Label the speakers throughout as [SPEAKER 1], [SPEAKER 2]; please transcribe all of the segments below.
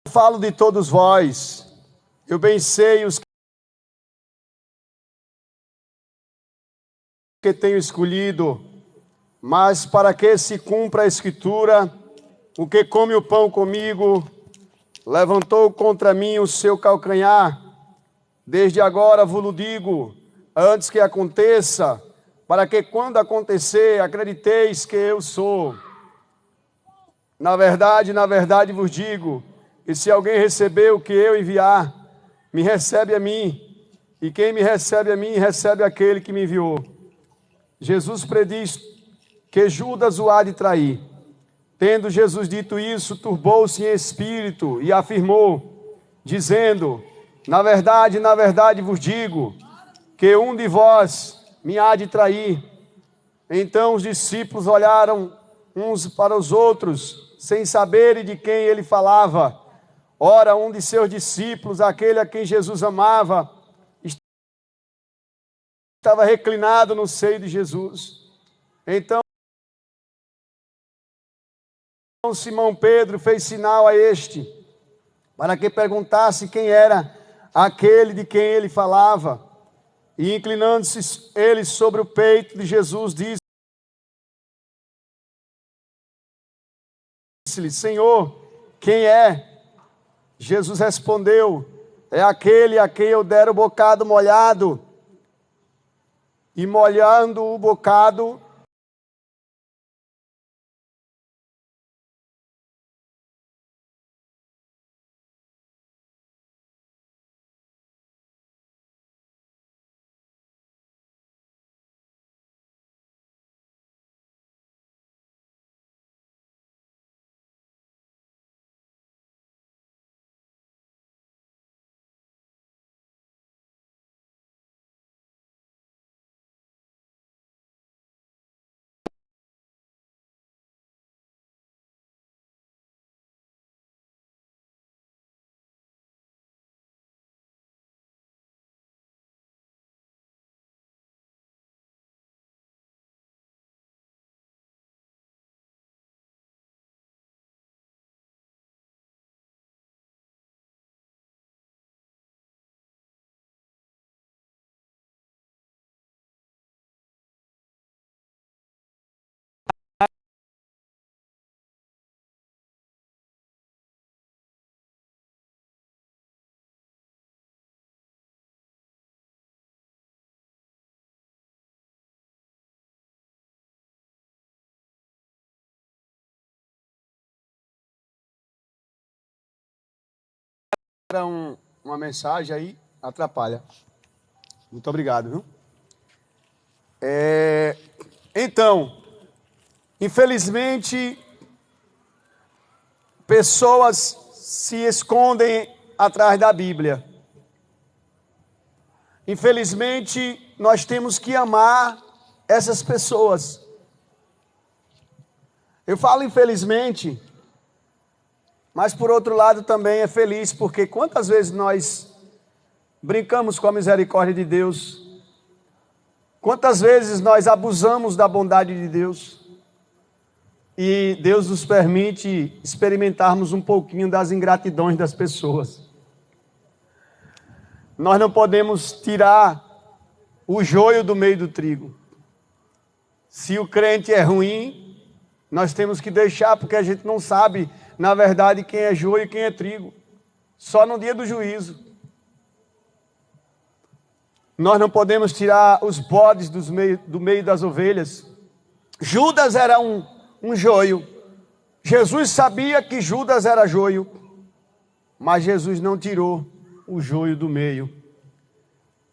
[SPEAKER 1] Falo de todos vós, eu bem sei os que tenho escolhido, mas para que se cumpra a Escritura, o que come o pão comigo, levantou contra mim o seu calcanhar. Desde agora vos digo, antes que aconteça, para que quando acontecer, acrediteis que eu sou. Na verdade vos digo, que se alguém receber o que eu enviar, me recebe a mim, e quem me recebe a mim, recebe aquele que me enviou. Jesus prediz que Judas o há de trair. Tendo Jesus dito isso, turbou-se em espírito e afirmou, dizendo, na verdade vos digo, que um de vós me há de trair. Então os discípulos olharam uns para os outros, sem saberem de quem ele falava. Ora, um de seus discípulos, aquele a quem Jesus amava, estava reclinado no seio de Jesus. Então Simão Pedro fez sinal a este, para que perguntasse quem era aquele de quem ele falava. E inclinando-se ele sobre o peito de Jesus, disse-lhe, Senhor, quem é? Jesus respondeu, é aquele a quem eu der o bocado molhado. E molhando o bocado, era uma mensagem aí, atrapalha. Muito obrigado, viu? Então, infelizmente, pessoas se escondem atrás da Bíblia. Infelizmente, nós temos que amar essas pessoas. Eu falo infelizmente, mas por outro lado também é feliz, porque quantas vezes nós brincamos com a misericórdia de Deus, quantas vezes nós abusamos da bondade de Deus, e Deus nos permite experimentarmos um pouquinho das ingratidões das pessoas. Nós não podemos tirar o joio do meio do trigo. Se o crente é ruim, nós temos que deixar, porque a gente não sabe, na verdade, quem é joio e quem é trigo. Só no dia do juízo. Nós não podemos tirar os bodes do meio das ovelhas. Judas era um joio. Jesus sabia que Judas era joio, mas Jesus não tirou o joio do meio.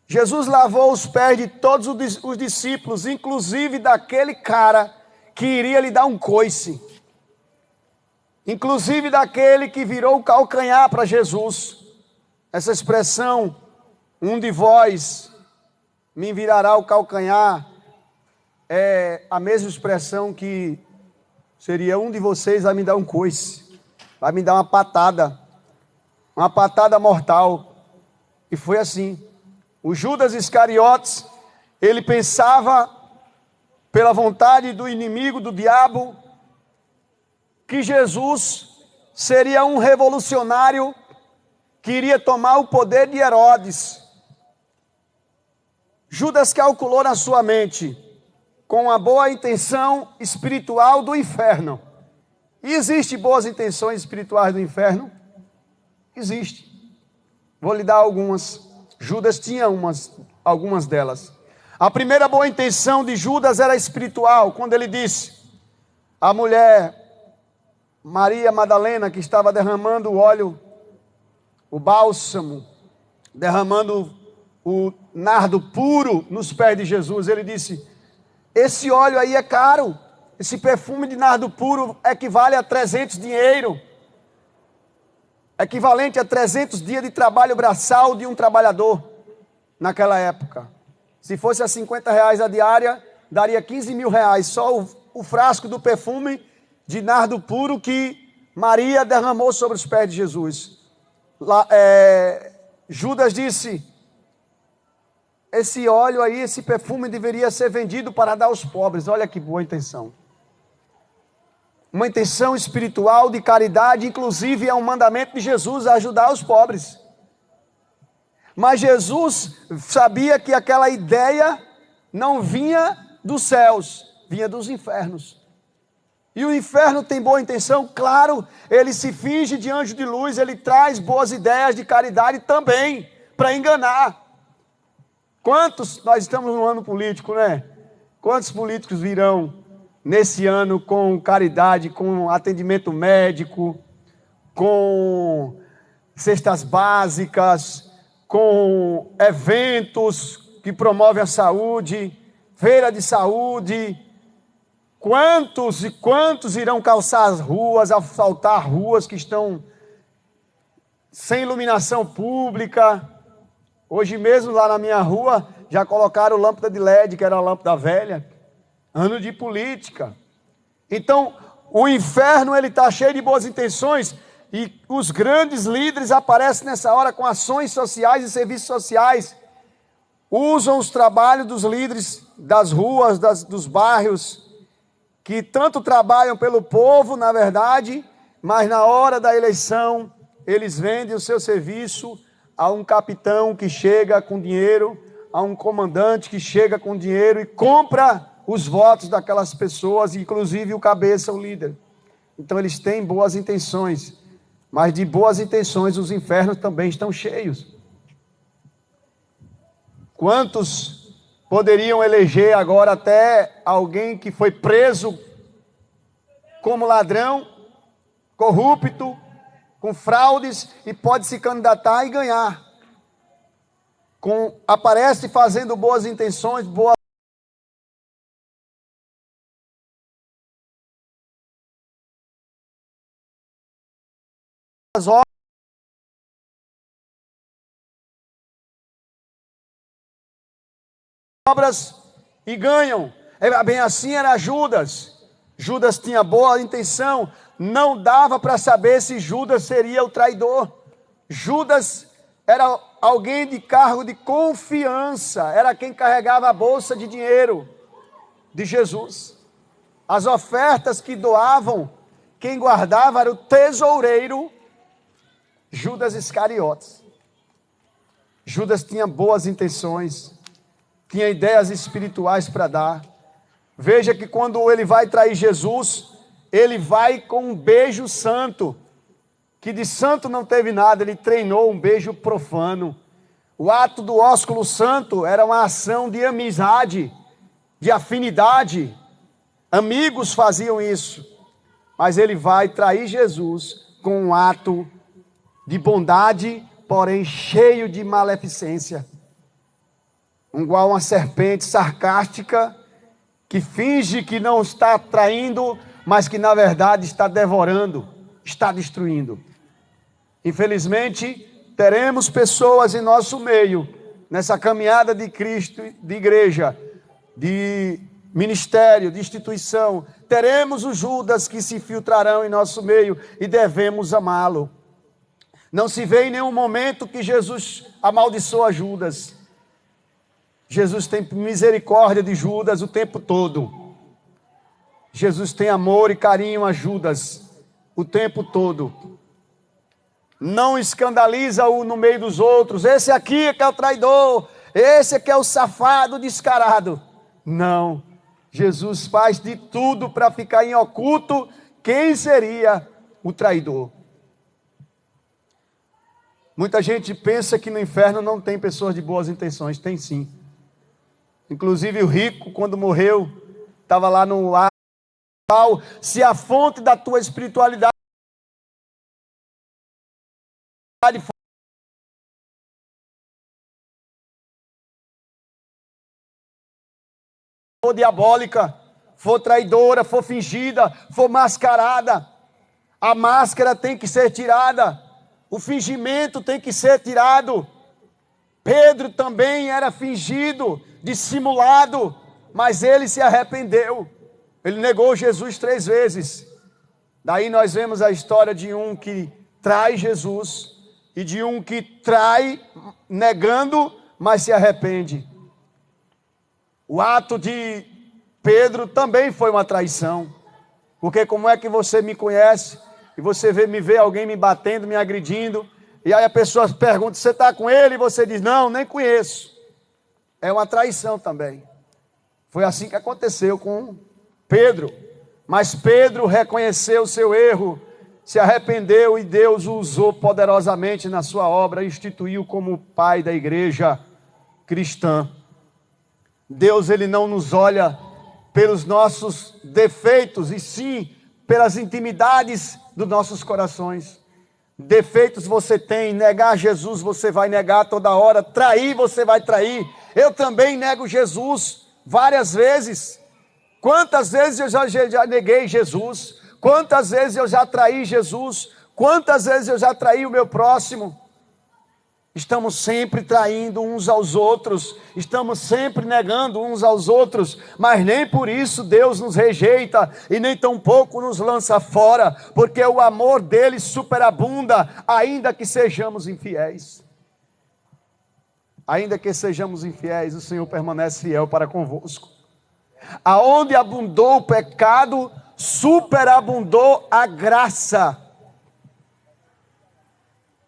[SPEAKER 1] Jesus lavou os pés de todos os discípulos, inclusive daquele cara que iria lhe dar um coice. Inclusive daquele que virou o calcanhar para Jesus. Essa expressão, um de vós me virará o calcanhar, é a mesma expressão que seria um de vocês vai me dar um coice, vai me dar uma patada mortal. E foi assim. O Judas Iscariotes, ele pensava, pela vontade do inimigo, do diabo, que Jesus seria um revolucionário que iria tomar o poder de Herodes. Judas calculou na sua mente, com a boa intenção espiritual do inferno. E existe boas intenções espirituais do inferno? Existe. Vou lhe dar algumas. Judas tinha algumas delas. A primeira boa intenção de Judas era espiritual, quando ele disse: a mulher Maria Madalena, que estava derramando o óleo, o bálsamo, derramando o nardo puro nos pés de Jesus, ele disse: esse óleo aí é caro, esse perfume de nardo puro equivale a 300 dinheiro, equivalente a 300 dias de trabalho braçal de um trabalhador naquela época. Se fosse a R$50 a diária, daria R$15.000, só o frasco do perfume de nardo puro que Maria derramou sobre os pés de Jesus. Judas disse: esse óleo aí, esse perfume deveria ser vendido para dar aos pobres. Olha que boa intenção. Uma intenção espiritual de caridade, inclusive é um mandamento de Jesus ajudar os pobres. Mas Jesus sabia que aquela ideia não vinha dos céus, vinha dos infernos. E o inferno tem boa intenção? Claro, ele se finge de anjo de luz, ele traz boas ideias de caridade também, para enganar. Quantos, nós estamos no ano político, né? Quantos políticos virão nesse ano com caridade, com atendimento médico, com cestas básicas, com eventos que promovem a saúde, feira de saúde? Quantos e quantos irão calçar as ruas, asfaltar ruas que estão sem iluminação pública? Hoje mesmo lá na minha rua já colocaram lâmpada de LED, que era a lâmpada velha. Ano de política. Então o inferno ele está cheio de boas intenções, e os grandes líderes aparecem nessa hora com ações sociais e serviços sociais. Usam os trabalhos dos líderes das ruas, dos bairros, que tanto trabalham pelo povo, na verdade, mas na hora da eleição, eles vendem o seu serviço a um capitão que chega com dinheiro, a um comandante que chega com dinheiro e compra os votos daquelas pessoas, inclusive o cabeça, o líder. Então eles têm boas intenções, mas de boas intenções os infernos também estão cheios. Quantos poderiam eleger agora até alguém que foi preso como ladrão, corrupto, com fraudes, e pode se candidatar e ganhar? Aparece fazendo boas intenções, boas obras e ganham. Bem assim era Judas. Judas tinha boa intenção, não dava para saber se Judas seria o traidor. Judas era alguém de cargo de confiança, era quem carregava a bolsa de dinheiro de Jesus. As ofertas que doavam, quem guardava era o tesoureiro Judas Iscariotes. Judas tinha boas intenções, tinha ideias espirituais para dar. Veja que quando ele vai trair Jesus, ele vai com um beijo santo, que de santo não teve nada, ele treinou um beijo profano. O ato do ósculo santo era uma ação de amizade, de afinidade. Amigos faziam isso, mas ele vai trair Jesus com um ato de bondade, porém cheio de maleficência. Igual uma serpente sarcástica, que finge que não está traindo, mas que na verdade está devorando, está destruindo. Infelizmente, teremos pessoas em nosso meio, nessa caminhada de Cristo, de igreja, de ministério, de instituição, teremos os Judas que se infiltrarão em nosso meio e devemos amá-lo. Não se vê em nenhum momento que Jesus amaldiçoa Judas. Jesus tem misericórdia de Judas o tempo todo. Jesus tem amor e carinho a Judas o tempo todo. Não escandaliza-o no meio dos outros. Esse aqui é que é o traidor. Esse aqui é o safado descarado. Não. Jesus faz de tudo para ficar em oculto quem seria o traidor. Muita gente pensa que no inferno não tem pessoas de boas intenções. Tem sim. Inclusive o rico, quando morreu, estava lá no ar. Se a fonte da tua espiritualidade for diabólica, for traidora, for fingida, for mascarada, a máscara tem que ser tirada, o fingimento tem que ser tirado. Pedro também era fingido, dissimulado, mas ele se arrependeu. Ele negou Jesus 3 vezes. Daí nós vemos a história de um que trai Jesus e de um que trai negando, mas se arrepende. O ato de Pedro também foi uma traição. Porque como é que você me conhece e você me vê alguém me batendo, me agredindo, e aí a pessoa pergunta, você está com ele? E você diz, não, nem conheço. É uma traição também. Foi assim que aconteceu com Pedro. Mas Pedro reconheceu o seu erro, se arrependeu e Deus o usou poderosamente na sua obra, instituiu como pai da igreja cristã. Deus, ele não nos olha pelos nossos defeitos, e sim pelas intimidades dos nossos corações. Defeitos você tem, negar Jesus você vai negar toda hora, trair você vai trair. Eu também nego Jesus várias vezes. Quantas vezes eu já neguei Jesus? Quantas vezes eu já traí Jesus? Quantas vezes eu já traí o meu próximo? Estamos sempre traindo uns aos outros, estamos sempre negando uns aos outros, mas nem por isso Deus nos rejeita e nem tampouco nos lança fora, porque o amor dele superabunda, ainda que sejamos infiéis. Ainda que sejamos infiéis, o Senhor permanece fiel para convosco. Aonde abundou o pecado, superabundou a graça.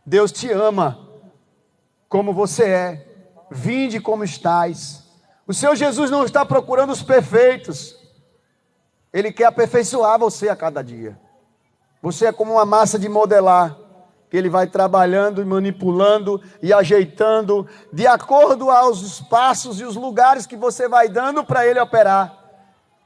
[SPEAKER 1] Deus te ama como você é, vinde como estás. O Senhor Jesus não está procurando os perfeitos, Ele quer aperfeiçoar você a cada dia. Você é como uma massa de modelar, que Ele vai trabalhando e manipulando e ajeitando, de acordo aos espaços e os lugares que você vai dando para Ele operar.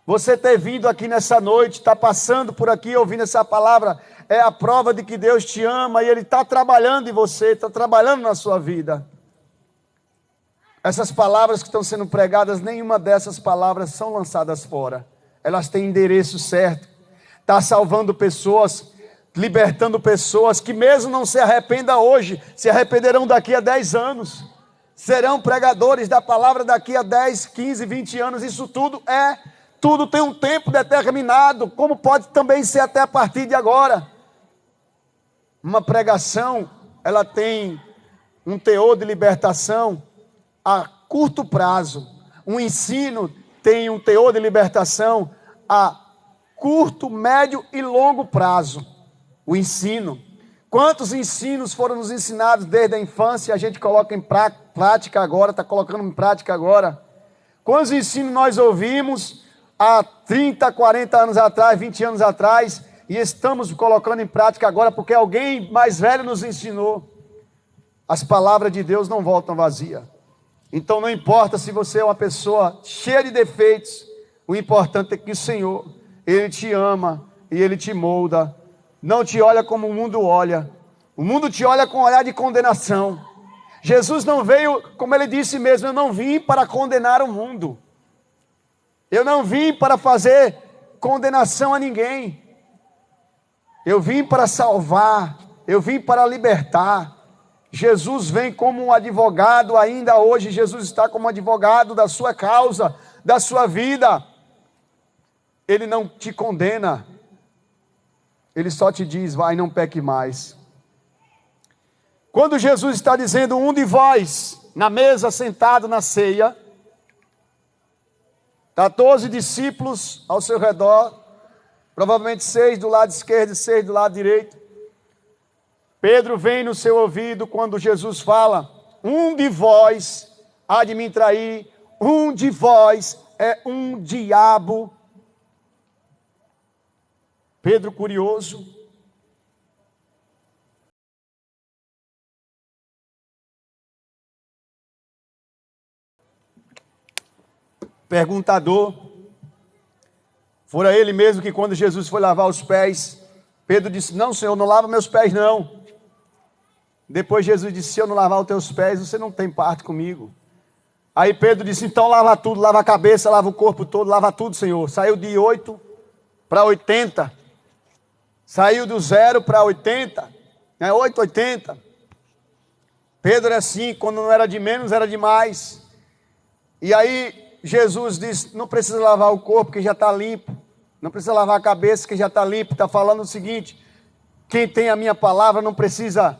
[SPEAKER 1] Você ter vindo aqui nessa noite, está passando por aqui ouvindo essa palavra, é a prova de que Deus te ama e Ele está trabalhando em você, está trabalhando na sua vida. Essas palavras que estão sendo pregadas, nenhuma dessas palavras são lançadas fora. Elas têm endereço certo. Está salvando pessoas, libertando pessoas que mesmo não se arrependam hoje, se arrependerão daqui a 10 anos. Serão pregadores da palavra daqui a 10, 15, 20 anos. Isso tudo tem um tempo determinado, como pode também ser até a partir de agora. Uma pregação, ela tem um teor de libertação a curto prazo. Um ensino tem um teor de libertação a curto, médio e longo prazo. O ensino. Quantos ensinos foram nos ensinados desde a infância e a gente coloca em prática agora, está colocando em prática agora? Quantos ensinos nós ouvimos há 30, 40 anos atrás, 20 anos atrás, e estamos colocando em prática agora porque alguém mais velho nos ensinou? As palavras de Deus não voltam vazias. Então não importa se você é uma pessoa cheia de defeitos, o importante é que o Senhor, Ele te ama e Ele te molda. Não te olha como o mundo olha. O mundo te olha com um olhar de condenação. Jesus não veio, como Ele disse mesmo, eu não vim para condenar o mundo. Eu não vim para fazer condenação a ninguém. Eu vim para salvar, eu vim para libertar. Jesus vem como um advogado, ainda hoje Jesus está como advogado da sua causa, da sua vida. Ele não te condena, Ele só te diz, vai, não peque mais. Quando Jesus está dizendo, um de vós, na mesa, sentado na ceia, 14 discípulos ao seu redor, provavelmente 6 do lado esquerdo e 6 do lado direito. Pedro vem no seu ouvido quando Jesus fala: um de vós há de me trair, um de vós é um diabo. Pedro, curioso, perguntador, fora ele mesmo que quando Jesus foi lavar os pés, Pedro disse: não, Senhor, não lava meus pés não. Depois Jesus disse: se eu não lavar os teus pés, você não tem parte comigo. Aí Pedro disse: então lava tudo, lava a cabeça, lava o corpo todo, lava tudo, Senhor. Saiu de 8 para 80, saiu do 0 para 80, 8, 80. Pedro era assim, quando não era de menos, era de mais. E aí Jesus disse: não precisa lavar o corpo, que já está limpo. Não precisa lavar a cabeça, que já está limpo. Está falando o seguinte: quem tem a minha palavra não precisa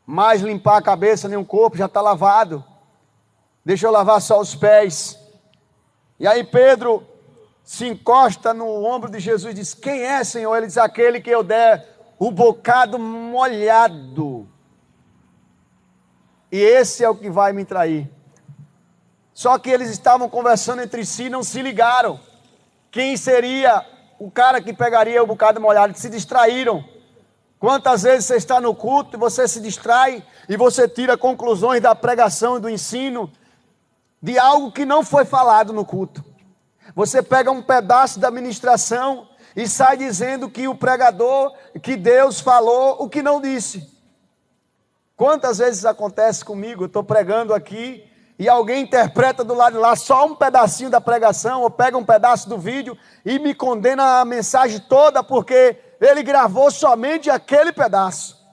[SPEAKER 1] mais limpar a cabeça nem o corpo, já está lavado. Deixa eu lavar só os pés. E aí Pedro se encosta no ombro de Jesus e diz: quem é, Senhor? Ele diz: aquele que eu der o bocado molhado. E esse é o que vai me trair. Só que eles estavam conversando entre si, não se ligaram. Quem seria o cara que pegaria o bocado molhado? Se distraíram. Quantas vezes você está no culto e você se distrai e você tira conclusões da pregação e do ensino de algo que não foi falado no culto. Você pega um pedaço da ministração e sai dizendo que o pregador, que Deus falou o que não disse. Quantas vezes acontece comigo? Eu estou pregando aqui e alguém interpreta do lado de lá só um pedacinho da pregação, ou pega um pedaço do vídeo e me condena a mensagem toda porque ele gravou somente aquele pedaço.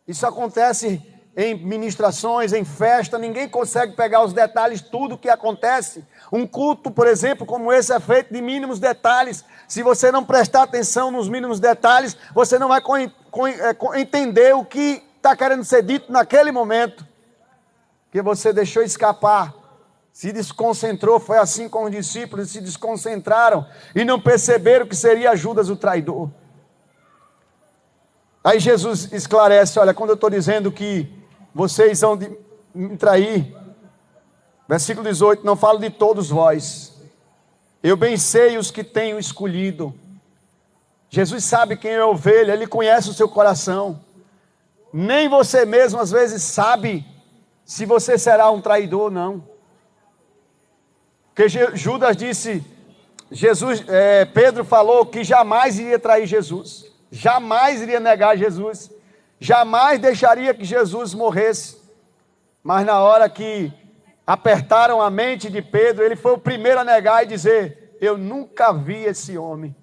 [SPEAKER 1] Isso acontece em ministrações, em festa, ninguém consegue pegar os detalhes, tudo o que acontece. Um culto, por exemplo, como esse é feito de mínimos detalhes. Se você não prestar atenção nos mínimos detalhes, você não vai entender o que está querendo ser dito naquele momento, que você deixou escapar, se desconcentrou. Foi assim com os discípulos, se desconcentraram e não perceberam que seria Judas o traidor. Aí Jesus esclarece: olha, quando eu estou dizendo que vocês vão me trair, versículo 18, não falo de todos vós, eu bem sei os que tenho escolhido. Jesus sabe quem é a ovelha, Ele conhece o seu coração. Nem você mesmo às vezes sabe se você será um traidor ou não. Porque Judas disse, Pedro falou que jamais iria trair Jesus, jamais iria negar Jesus, jamais deixaria que Jesus morresse. Mas na hora que apertaram a mente de Pedro, ele foi o primeiro a negar e dizer: eu nunca vi esse homem.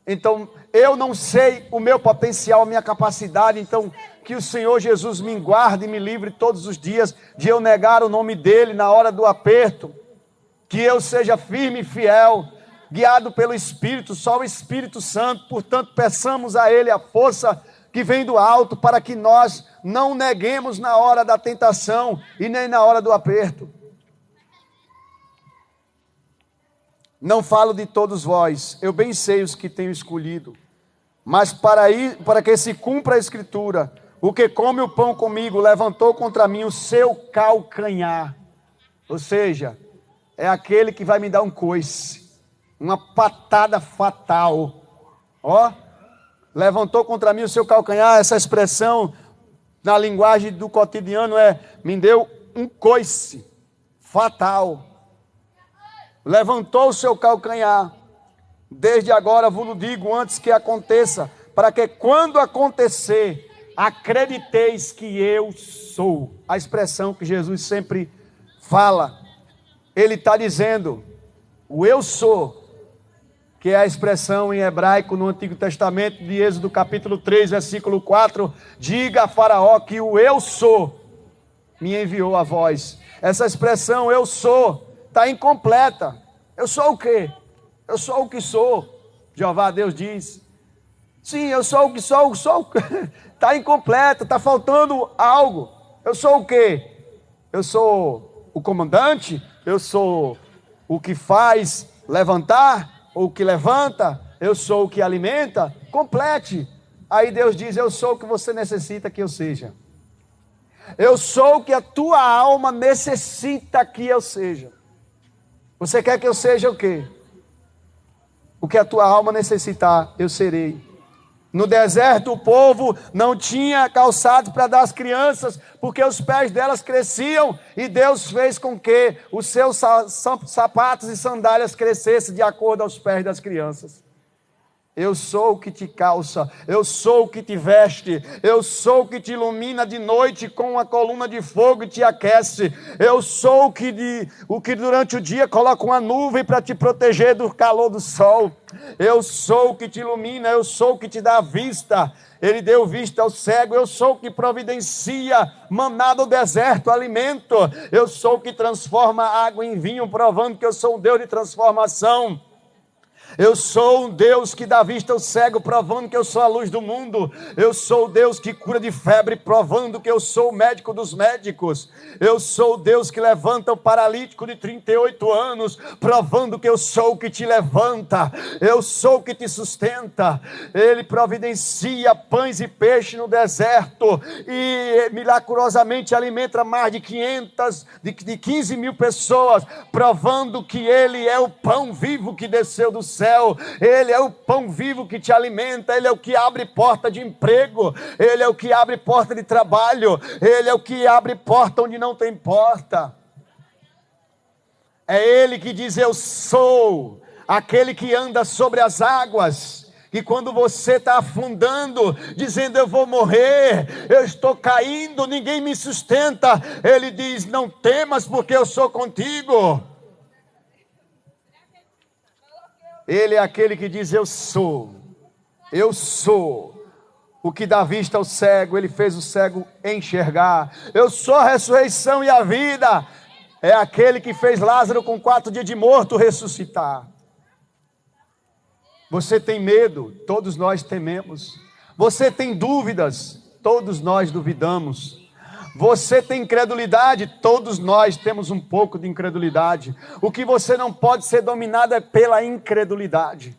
[SPEAKER 1] Então, eu não sei o meu potencial, a minha capacidade. Então, que o Senhor Jesus me guarde e me livre todos os dias de eu negar o nome dEle na hora do aperto. Que eu seja firme e fiel, guiado pelo Espírito, só o Espírito Santo. Portanto, peçamos a Ele a força que vem do alto, para que nós não neguemos na hora da tentação e nem na hora do aperto. Não falo de todos vós, eu bem sei os que tenho escolhido, mas para que se cumpra a Escritura: o que come o pão comigo levantou contra mim o seu calcanhar. Ou seja, é aquele que vai me dar um coice, uma patada fatal. Ó, levantou contra mim o seu calcanhar. Essa expressão na linguagem do cotidiano me deu um coice fatal. Levantou o seu calcanhar. Desde agora vos digo, antes que aconteça, para que quando acontecer, acrediteis que eu sou. A expressão que Jesus sempre fala. Ele está dizendo, o eu sou, que é a expressão em hebraico no Antigo Testamento, de Êxodo capítulo 3, versículo 4, diga a Faraó que o eu sou me enviou a vós. Essa expressão eu sou está incompleta. Eu sou o quê? Eu sou o que sou. Jeová Deus diz. Sim, eu sou o que sou. Está incompleto, está faltando algo. Eu sou o quê? Eu sou o comandante? Eu sou o que faz levantar? Ou o que levanta? eu sou o que alimenta, complete. Aí Deus diz, eu sou o que você necessita que eu seja. Eu sou o que a tua alma necessita que eu seja. Você quer que eu seja o quê? O que a tua alma necessitar, eu serei. No deserto o povo não tinha calçado para dar às crianças, porque os pés delas cresciam, e Deus fez com que os seus sapatos e sandálias crescessem de acordo aos pés das crianças. Eu sou o que te calça, eu sou o que te veste, eu sou o que te ilumina de noite com uma coluna de fogo e te aquece. Eu sou o que durante o dia coloca uma nuvem para te proteger do calor do sol. Eu sou o que te ilumina, eu sou o que te dá vista. Ele deu vista ao cego. Eu sou o que providencia maná no deserto, alimento. Eu sou o que transforma água em vinho, provando que eu sou um Deus de transformação. Eu sou um Deus que dá vista ao cego, provando que eu sou a luz do mundo. Eu sou o Deus que cura de febre, provando que eu sou o médico dos médicos. Eu sou o Deus que levanta o paralítico de 38 anos, provando que eu sou o que te levanta. Eu sou o que te sustenta. Ele providencia pães e peixe no deserto e milagrosamente alimenta mais de 15 mil pessoas, provando que Ele é o pão vivo que desceu do céu. Ele é o pão vivo que te alimenta. Ele é o que abre porta de emprego. Ele é o que abre porta de trabalho. Ele é o que abre porta onde não tem porta. É Ele que diz, eu sou aquele que anda sobre as águas. E quando você está afundando, dizendo eu vou morrer, eu estou caindo, ninguém me sustenta, Ele diz, não temas porque eu sou contigo. Ele é aquele que diz, eu sou o que dá vista ao cego. Ele fez o cego enxergar. Eu sou a ressurreição e a vida. É aquele que fez Lázaro com 4 dias de morto ressuscitar. Você tem medo? Todos nós tememos. Você tem dúvidas? Todos nós duvidamos. Você tem incredulidade? Todos nós temos um pouco de incredulidade. O que você não pode ser dominado é pela incredulidade.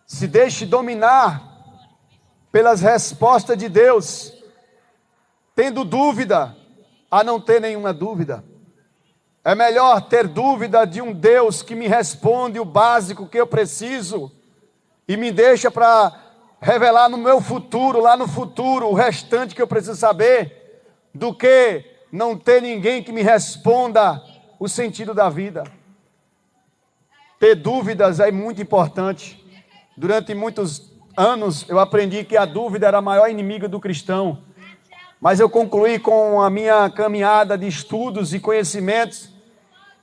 [SPEAKER 1] Se deixe dominar pelas respostas de Deus, tendo dúvida, a não ter nenhuma dúvida. É melhor ter dúvida de um Deus que me responde o básico que eu preciso e me deixa para revelar no meu futuro, lá no futuro, o restante que eu preciso saber, do que não ter ninguém que me responda o sentido da vida. Ter dúvidas é muito importante. Durante muitos anos eu aprendi que a dúvida era a maior inimiga do cristão. Mas eu concluí com a minha caminhada de estudos e conhecimentos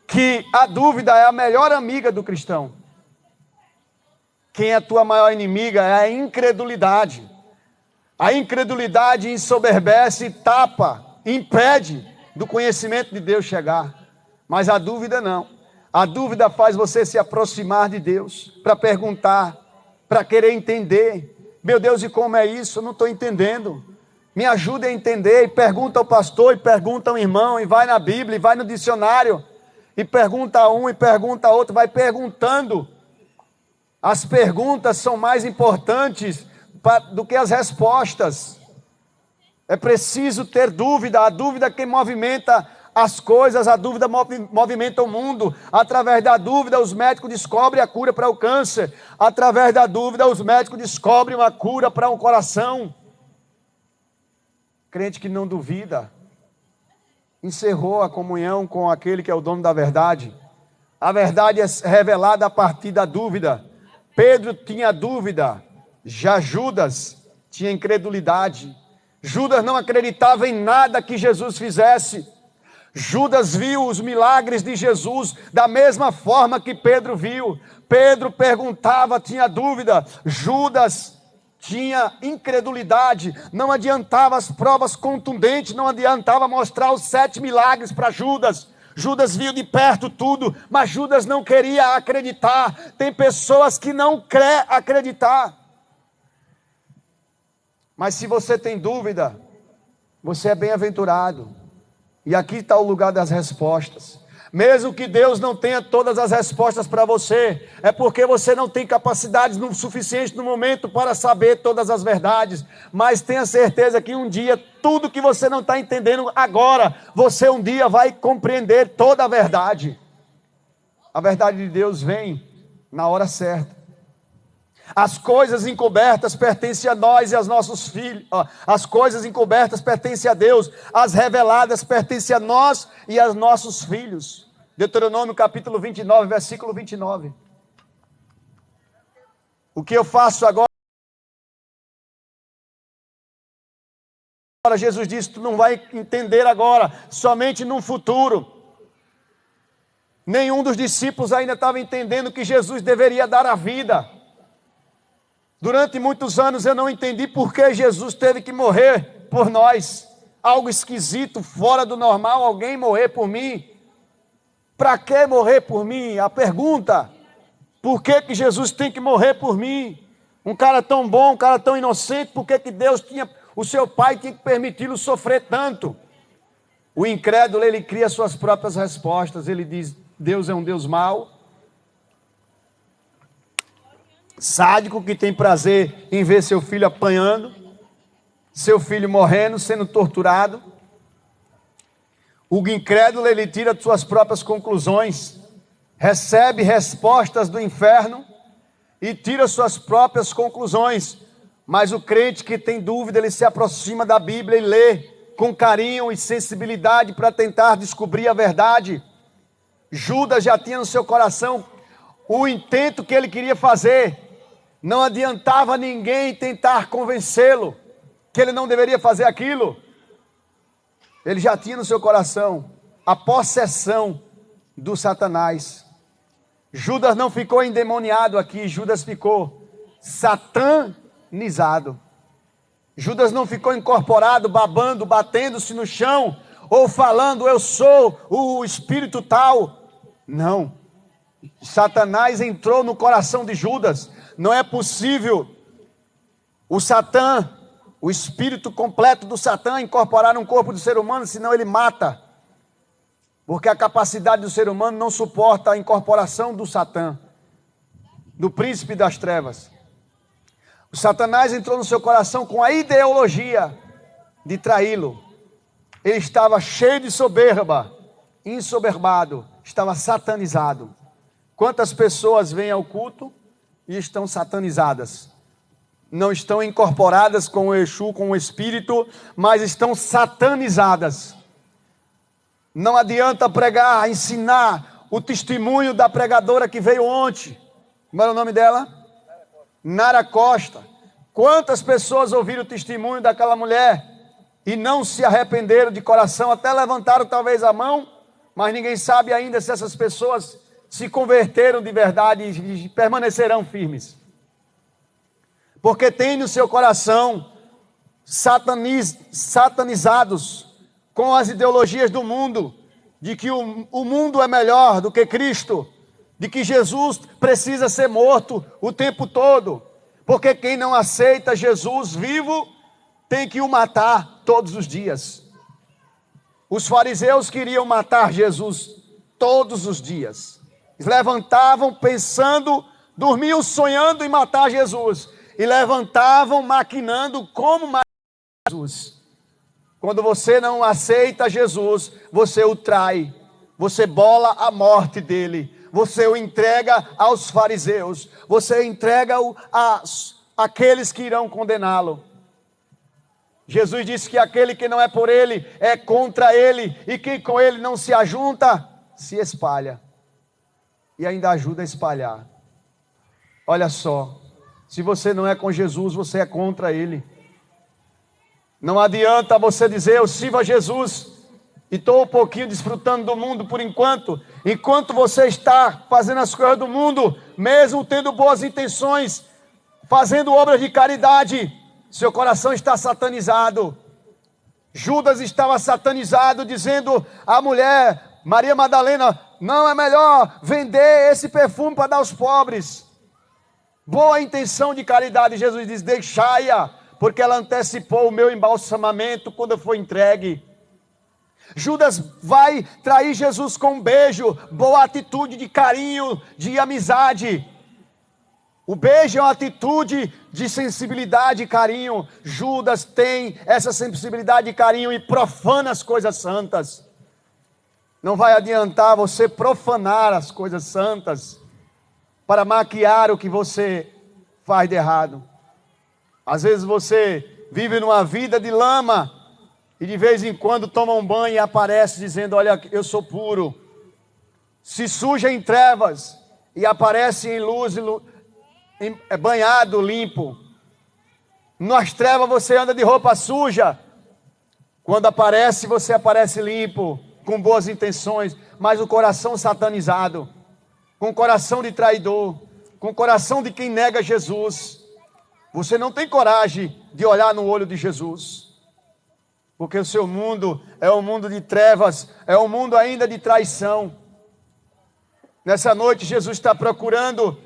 [SPEAKER 1] que a dúvida é a melhor amiga do cristão. Quem é a tua maior inimiga é a incredulidade. A incredulidade ensoberbece, tapa, impede do conhecimento de Deus chegar. Mas a dúvida não. A dúvida faz você se aproximar de Deus, para perguntar, para querer entender. Meu Deus, e como é isso? Eu não estou entendendo. Me ajude a entender. E pergunta ao pastor, e pergunta ao irmão, e vai na Bíblia, e vai no dicionário, e pergunta a um, e pergunta a outro, vai perguntando. As perguntas são mais importantes do que as respostas. É preciso ter dúvida. A dúvida que movimenta as coisas, a dúvida movimenta o mundo. Através da dúvida, os médicos descobrem a cura para o câncer. Através da dúvida, os médicos descobrem uma cura para o coração. Crente que não duvida, encerrou a comunhão com aquele que é o dono da verdade. A verdade é revelada a partir da dúvida. Pedro tinha dúvida, já Judas tinha incredulidade. Judas não acreditava em nada que Jesus fizesse. Judas viu os milagres de Jesus da mesma forma que Pedro viu. Pedro perguntava, tinha dúvida. Judas tinha incredulidade. Não adiantava as provas contundentes, não adiantava mostrar os 7 milagres para Judas. Judas viu de perto tudo, mas Judas não queria acreditar. Tem pessoas que não querem acreditar. Mas se você tem dúvida, você é bem-aventurado. E aqui está o lugar das respostas. Mesmo que Deus não tenha todas as respostas para você, é porque você não tem capacidades suficientes no momento para saber todas as verdades. Mas tenha certeza que um dia, tudo que você não está entendendo agora, você um dia vai compreender toda a verdade. A verdade de Deus vem na hora certa. As coisas encobertas pertencem a nós e aos nossos filhos. As coisas encobertas pertencem a Deus. As reveladas pertencem a nós e aos nossos filhos. Deuteronômio capítulo 29, versículo 29. O que eu faço agora? Jesus disse, tu não vai entender agora, somente no futuro. Nenhum dos discípulos ainda estava entendendo que Jesus deveria dar a vida. Durante muitos anos eu não entendi por que Jesus teve que morrer por nós. Algo esquisito, fora do normal, alguém morrer por mim. Para que morrer por mim? A pergunta, por que Jesus tem que morrer por mim? Um cara tão bom, um cara tão inocente, por que Deus tinha, o seu pai tinha que permiti-lo sofrer tanto? O incrédulo, ele cria suas próprias respostas, ele diz, Deus é um Deus mau, sádico, que tem prazer em ver seu filho apanhando, seu filho morrendo, sendo torturado. O incrédulo, ele tira suas próprias conclusões, recebe respostas do inferno e tira suas próprias conclusões. Mas o crente que tem dúvida, ele se aproxima da Bíblia e lê com carinho e sensibilidade para tentar descobrir a verdade. Judas já tinha no seu coração o intento que ele queria fazer. Não adiantava ninguém tentar convencê-lo que ele não deveria fazer aquilo. Ele já tinha no seu coração a possessão do Satanás. Judas não ficou endemoniado aqui, Judas ficou satanizado. Judas não ficou incorporado, babando, batendo-se no chão, ou falando, eu sou o espírito tal. Não. Satanás entrou no coração de Judas. Não é possível o Satã, o espírito completo do Satã, incorporar no corpo do ser humano, senão ele mata. Porque a capacidade do ser humano não suporta a incorporação do Satã, do príncipe das trevas. O Satanás entrou no seu coração com a ideologia de traí-lo. Ele estava cheio de soberba, ensoberbado, estava satanizado. Quantas pessoas vêm ao culto e estão satanizadas? Não estão incorporadas com o Exu, com o Espírito, mas estão satanizadas. Não adianta pregar, ensinar o testemunho da pregadora que veio ontem. Como era o nome dela? Nara Costa. Quantas pessoas ouviram o testemunho daquela mulher e não se arrependeram de coração, até levantaram talvez a mão, mas ninguém sabe ainda se essas pessoas se converteram de verdade e permanecerão firmes. Porque tem no seu coração satanizados com as ideologias do mundo, de que o mundo é melhor do que Cristo, de que Jesus precisa ser morto o tempo todo, porque quem não aceita Jesus vivo tem que o matar todos os dias. Os fariseus queriam matar Jesus todos os dias. Eles levantavam pensando, dormiam sonhando em matar Jesus, e levantavam maquinando como matar Jesus. Quando você não aceita Jesus, você o trai, você bola a morte dele, você o entrega aos fariseus, você entrega-o àqueles que irão condená-lo. Jesus disse que aquele que não é por ele, é contra ele, e quem com ele não se ajunta, se espalha, e ainda ajuda a espalhar. Olha só, se você não é com Jesus, você é contra ele. Não adianta você dizer, eu sirvo a Jesus e estou um pouquinho desfrutando do mundo por enquanto você está fazendo as coisas do mundo, mesmo tendo boas intenções, fazendo obras de caridade, seu coração está satanizado. Judas estava satanizado, dizendo à mulher, Maria Madalena, não é melhor vender esse perfume para dar aos pobres? Boa intenção de caridade, Jesus diz, deixai-a, porque ela antecipou o meu embalsamamento quando foi entregue. Judas vai trair Jesus com um beijo, boa atitude de carinho, de amizade. O beijo é uma atitude de sensibilidade e carinho. Judas tem essa sensibilidade e carinho e profana as coisas santas. Não vai adiantar você profanar as coisas santas para maquiar o que você faz de errado. Às vezes você vive numa vida de lama e de vez em quando toma um banho e aparece dizendo: olha, eu sou puro. Se suja em trevas e aparece em luz, banhado, limpo. Nas trevas você anda de roupa suja. Quando aparece, você aparece limpo, com boas intenções, mas o coração satanizado, com o coração de traidor, com o coração de quem nega Jesus. Você não tem coragem de olhar no olho de Jesus, porque o seu mundo é um mundo de trevas, é um mundo ainda de traição. Nessa noite Jesus está procurando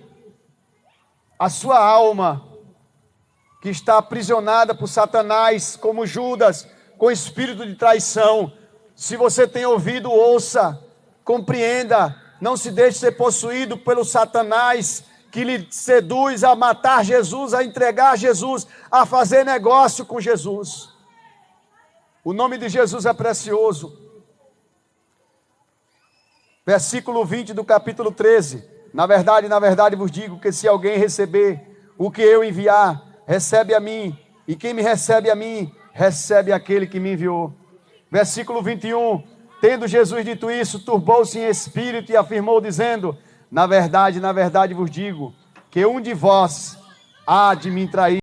[SPEAKER 1] a sua alma, que está aprisionada por Satanás, como Judas, com espírito de traição. Se você tem ouvido, ouça, compreenda, não se deixe ser possuído pelo Satanás, que lhe seduz a matar Jesus, a entregar Jesus, a fazer negócio com Jesus. O nome de Jesus é precioso. Versículo 20 do capítulo 13. Na verdade vos digo que se alguém receber o que eu enviar, recebe a mim, e quem me recebe a mim, recebe aquele que me enviou. Versículo 21, tendo Jesus dito isso, turbou-se em espírito e afirmou dizendo: na verdade vos digo, que um de vós há de me trair.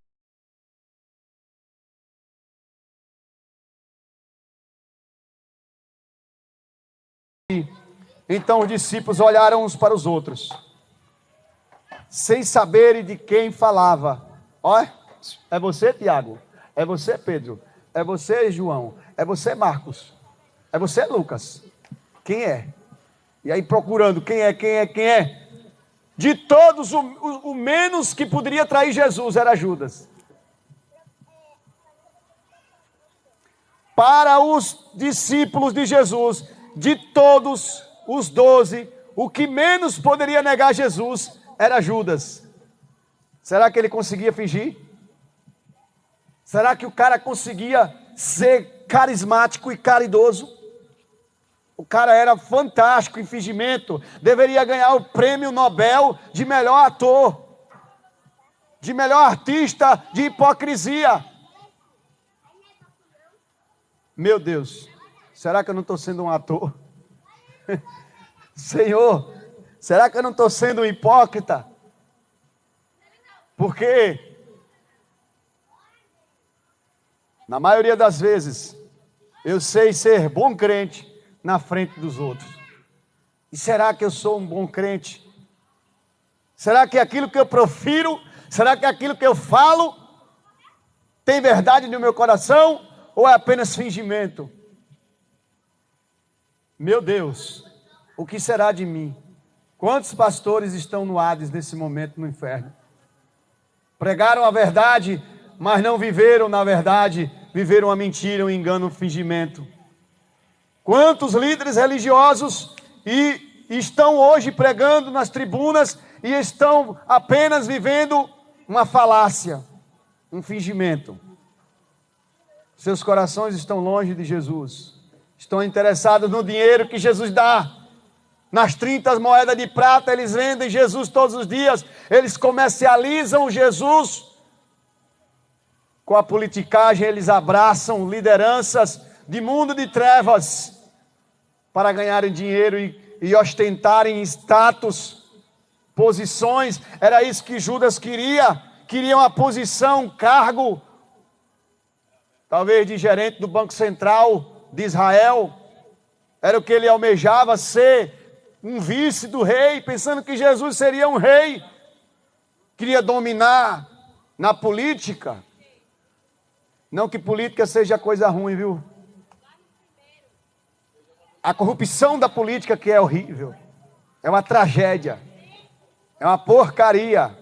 [SPEAKER 1] Então os discípulos olharam uns para os outros, sem saberem de quem falava. Olha, é você, Tiago? É você, Pedro? É você, João? É você, Marcos? É você, Lucas? Quem é? E aí procurando, quem é? De todos, o menos que poderia trair Jesus era Judas. Para os discípulos de Jesus, de todos os 12, o que menos poderia negar Jesus era Judas. Será que ele conseguia fingir? Será que o cara conseguia ser carismático e caridoso? O cara era fantástico em fingimento, deveria ganhar o prêmio Nobel de melhor ator, de melhor artista de hipocrisia. Meu Deus, será que eu não estou sendo um ator? Senhor, será que eu não estou sendo um hipócrita? Porque na maioria das vezes eu sei ser bom crente na frente dos outros. E será que eu sou um bom crente? Será que aquilo que eu profiro, será que aquilo que eu falo tem verdade no meu coração ou é apenas fingimento? Meu Deus, o que será de mim? Quantos pastores estão no Hades nesse momento no inferno? Pregaram a verdade, mas não viveram na verdade, viveram a mentira, um engano, um fingimento. Quantos líderes religiosos estão hoje pregando nas tribunas e estão apenas vivendo uma falácia, um fingimento. Seus corações estão longe de Jesus. Estão interessados no dinheiro que Jesus dá. Nas 30 moedas de prata, eles vendem Jesus todos os dias. Eles comercializam Jesus. Com a politicagem, eles abraçam lideranças de mundo de trevas para ganharem dinheiro e ostentarem status, posições. Era isso que Judas queria. Queria uma posição, um cargo, talvez de gerente do Banco Central de Israel. Era o que ele almejava, ser um vice do rei, pensando que Jesus seria um rei. Queria dominar na política. Não que política seja coisa ruim, viu? A corrupção da política que é horrível. É uma tragédia. É uma porcaria.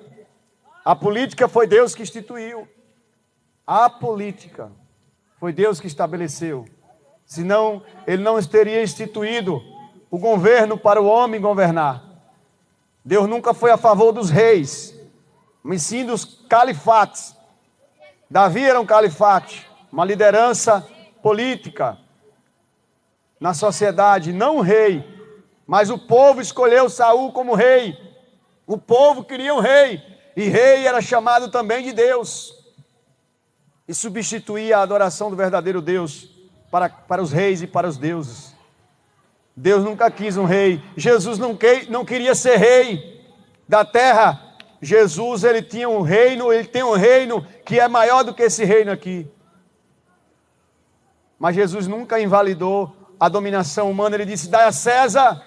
[SPEAKER 1] A política foi Deus que instituiu. A política foi Deus que estabeleceu. Senão, ele não teria instituído o governo para o homem governar. Deus nunca foi a favor dos reis, mas sim dos califates. Davi era um califate, uma liderança política na sociedade, não um rei. Mas o povo escolheu Saul como rei. O povo queria um rei, e rei era chamado também de Deus. E substituía a adoração do verdadeiro Deus para os reis e para os deuses. Deus nunca quis um rei. Jesus não queria ser rei da terra. Jesus, ele tinha um reino, ele tem um reino que é maior do que esse reino aqui. Mas Jesus nunca invalidou a dominação humana. Ele disse: dai a César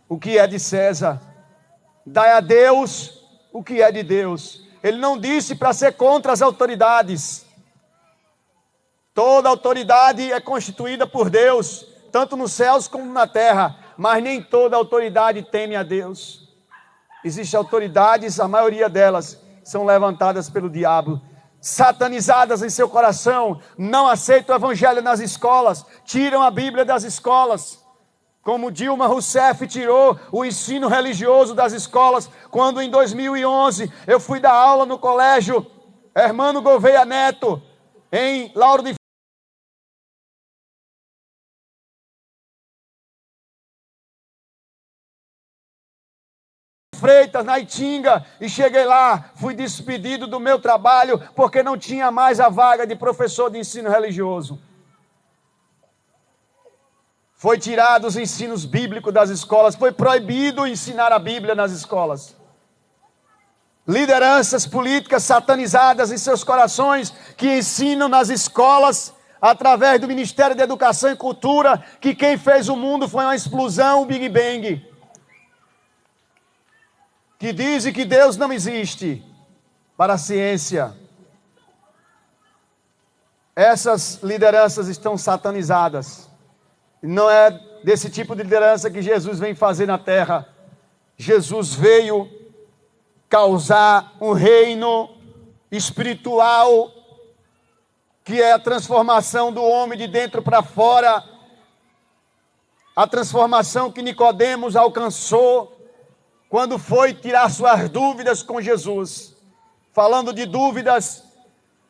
[SPEAKER 1] o que é de César, dai a Deus o que é de Deus. Ele não disse para ser contra as autoridades. Toda autoridade é constituída por Deus, tanto nos céus como na terra, mas nem toda autoridade teme a Deus. Existem autoridades, a maioria delas são levantadas pelo diabo, satanizadas em seu coração, não aceitam o evangelho nas escolas, tiram a Bíblia das escolas, como Dilma Rousseff tirou o ensino religioso das escolas, quando em 2011 eu fui dar aula no colégio Hermano Gouveia Neto, em Lauro de Freitas, na Itinga, e cheguei lá, fui despedido do meu trabalho, porque não tinha mais a vaga de professor de ensino religioso. Foi tirado os ensinos bíblicos das escolas, foi proibido ensinar a Bíblia nas escolas. Lideranças políticas satanizadas em seus corações, que ensinam nas escolas, através do Ministério da Educação e Cultura, que quem fez o mundo foi uma explosão, o Big Bang. Que dizem que Deus não existe, para a ciência. Essas lideranças estão satanizadas. Não é desse tipo de liderança que Jesus vem fazer na terra. Jesus veio causar um reino espiritual, que é a transformação do homem de dentro para fora, a transformação que Nicodemos alcançou quando foi tirar suas dúvidas com Jesus. Falando de dúvidas,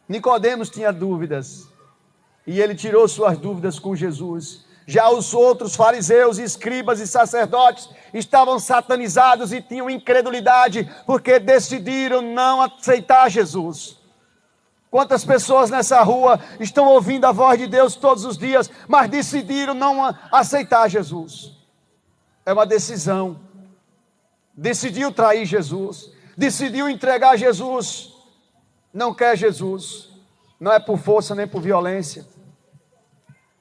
[SPEAKER 1] Nicodemos tinha dúvidas, e ele tirou suas dúvidas com Jesus. Já os outros fariseus, escribas e sacerdotes estavam satanizados e tinham incredulidade, porque decidiram não aceitar Jesus. Quantas pessoas nessa rua estão ouvindo a voz de Deus todos os dias, mas decidiram não aceitar Jesus? É uma decisão. Decidiu trair Jesus, decidiu entregar Jesus, não quer Jesus, não é por força nem por violência.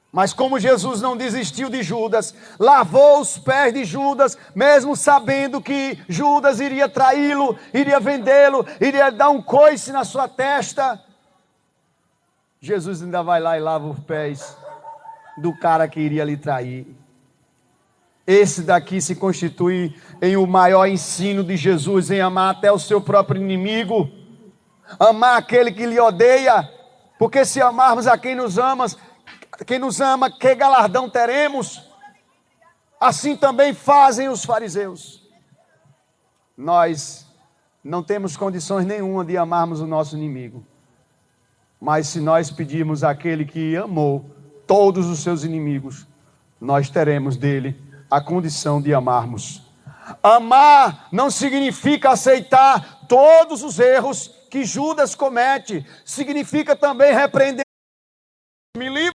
[SPEAKER 1] Mas como Jesus não desistiu de Judas, lavou os pés de Judas, mesmo sabendo que Judas iria traí-lo, iria vendê-lo, iria dar um coice na sua testa, Jesus ainda vai lá e lava os pés do cara que iria lhe trair. Esse daqui se constitui em o maior ensino de Jesus, em amar até o seu próprio inimigo, amar aquele que lhe odeia, porque se amarmos a quem nos ama, que galardão teremos? Assim também fazem os fariseus. Nós não temos condições nenhuma de amarmos o nosso inimigo, mas se nós pedirmos àquele que amou todos os seus inimigos, nós teremos dele a condição de amarmos. Amar não significa aceitar todos os erros que Judas comete, significa também repreender. Me livra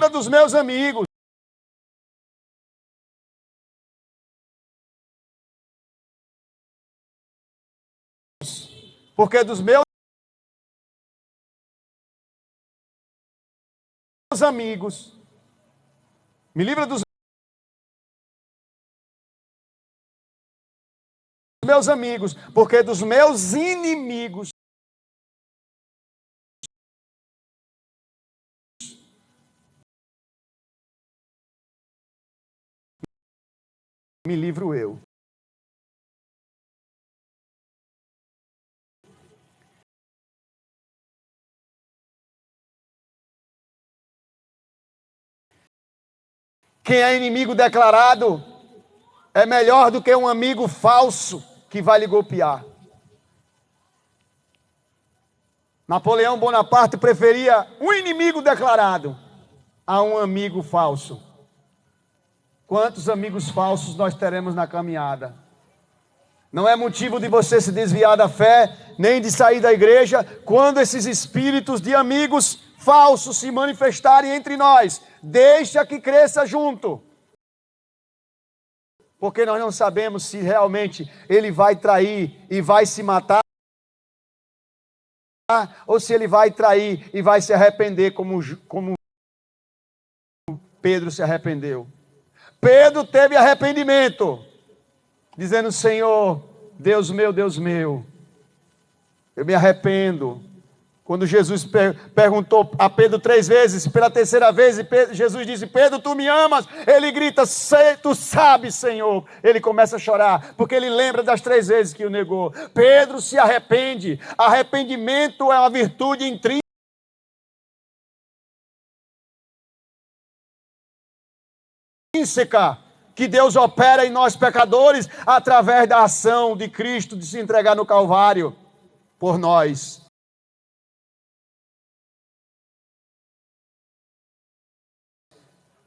[SPEAKER 1] dos meus amigos, porque dos meus amigos, me livra dos meus amigos, porque dos meus inimigos me livro eu. Quem é inimigo declarado é melhor do que um amigo falso que vai lhe golpear. Napoleão Bonaparte preferia um inimigo declarado a um amigo falso. Quantos amigos falsos nós teremos na caminhada? Não é motivo de você se desviar da fé, nem de sair da igreja, quando esses espíritos de amigos falsos se manifestarem entre nós. Deixa que cresça junto. Porque nós não sabemos se realmente ele vai trair e vai se matar, ou se ele vai trair e vai se arrepender como Pedro se arrependeu. Pedro teve arrependimento, dizendo: Senhor, Deus meu, eu me arrependo. Quando Jesus perguntou a Pedro 3 vezes, pela terceira vez, Jesus disse: Pedro, tu me amas? Ele grita: tu sabes, Senhor. Ele começa a chorar, porque ele lembra das 3 vezes que o negou. Pedro se arrepende. Arrependimento é uma virtude intrínseca que Deus opera em nós pecadores, através da ação de Cristo de se entregar no Calvário por nós.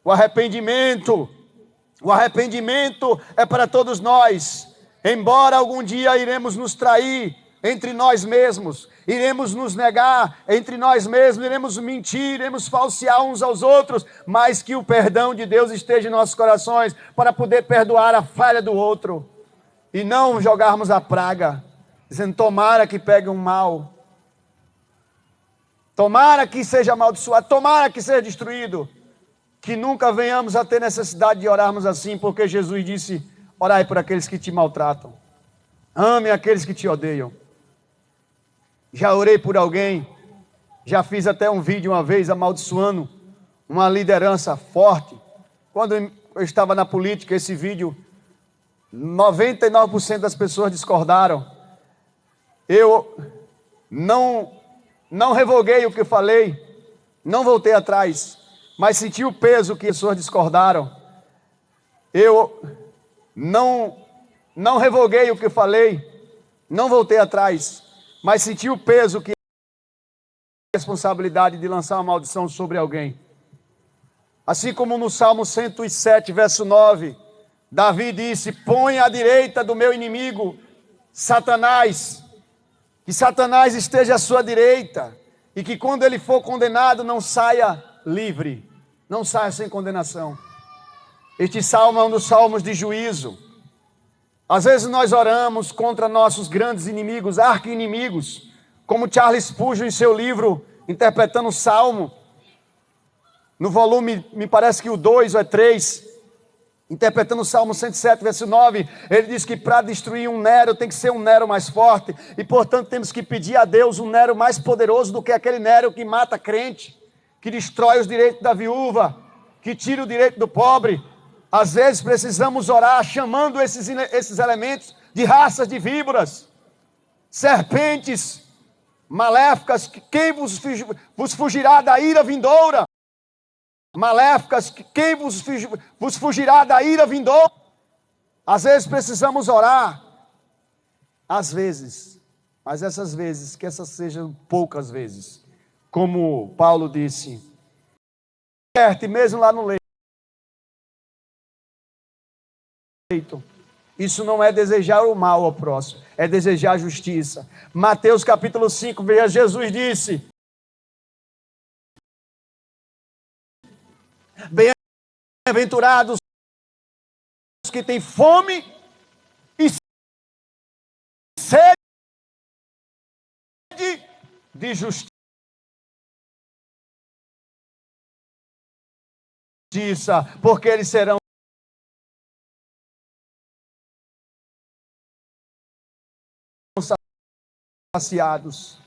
[SPEAKER 1] O arrependimento é para todos nós. Embora algum dia iremos nos trair entre nós mesmos, iremos nos negar entre nós mesmos, iremos mentir, iremos falsear uns aos outros, mas que o perdão de Deus esteja em nossos corações para poder perdoar a falha do outro e não jogarmos a praga, dizendo: tomara que pegue um mal, tomara que seja amaldiçoado, tomara que seja destruído. Que nunca venhamos a ter necessidade de orarmos assim, porque Jesus disse: orai por aqueles que te maltratam, ame aqueles que te odeiam. Já orei por alguém, já fiz até um vídeo uma vez amaldiçoando uma liderança forte. Quando eu estava na política, esse vídeo, 99% das pessoas discordaram. Eu não revoguei o que falei, não voltei atrás, mas senti o peso que as pessoas discordaram. Eu não revoguei o que falei, não voltei atrás, mas senti o peso que a responsabilidade de lançar uma maldição sobre alguém. Assim como no Salmo 107, verso 9, Davi disse: põe à direita do meu inimigo, Satanás, que Satanás esteja à sua direita, e que quando ele for condenado não saia livre, não saia sem condenação. Este salmo é um dos salmos de juízo. Às vezes nós oramos contra nossos grandes inimigos, arqui-inimigos, como Charles Spurgeon em seu livro Interpretando o Salmo, no volume, me parece que o 2 ou 3, interpretando o Salmo 107, verso 9, ele diz que para destruir um Nero tem que ser um Nero mais forte, e portanto temos que pedir a Deus um Nero mais poderoso do que aquele Nero que mata crente, que destrói os direitos da viúva, que tira o direito do pobre. Às vezes precisamos orar chamando esses elementos de raças de víboras, serpentes maléficas, quem vos fugirá da ira vindoura? Maléficas, quem vos fugirá da ira vindoura? Às vezes precisamos orar, às vezes, mas essas vezes, que essas sejam poucas vezes, como Paulo disse, mesmo lá no leito. Isso não é desejar o mal ao próximo, é desejar a justiça. Mateus capítulo 5, veja, Jesus disse: bem-aventurados os que têm fome e sede de justiça, porque eles serão saciados.